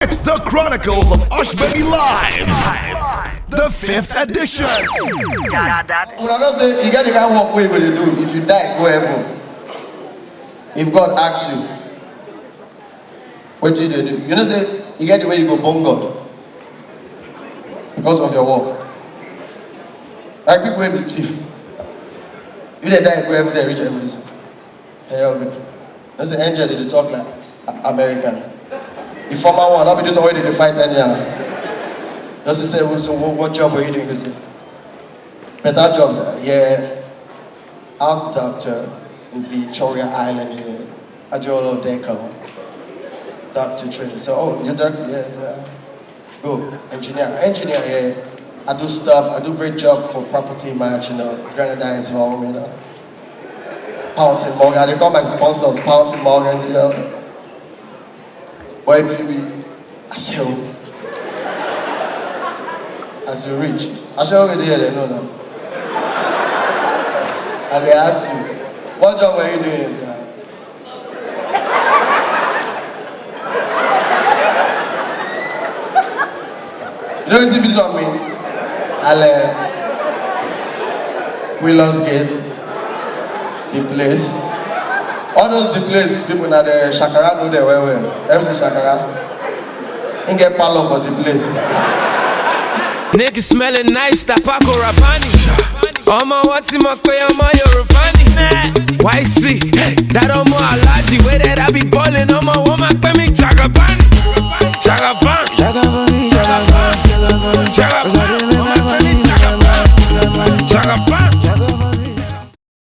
It's the Chronicles of Ushbebe Live, the 5th edition. When I don't say you get the kind of work, what you gonna do? If you die, go heaven. If God asks you, what you do? You know, say you get the way you go bomb God because of your work. Like people will be thief. You they die, go heaven, they reach heaven. Hey, that's the angel they talk like Americans. The former one, I'll be just already the fight anyhow. Just to say, so what job are you doing this? Better job, yeah. I was a doctor in Victoria Island here. I do a little deco. Doctor training. So, oh, you're doctor? Yes. Go. Engineer, yeah. I do stuff, I do great job for property match, you know. Granadine's home, you know. Powerton Morgan, they call my sponsors Powerton Morgans, you know. Boy, if you be, I shall. As you reach, I shall be there, they know now. And they ask you, what job are you doing? You know what this on me? Quillos Gate, the place. All those the place, people na the Shakara know they well. MC Shakara. Ain't get palo for the place. Niggas smelling nice, Tapako Rapani. Oma wati makwe, Oma Yorubani. YC, that Omo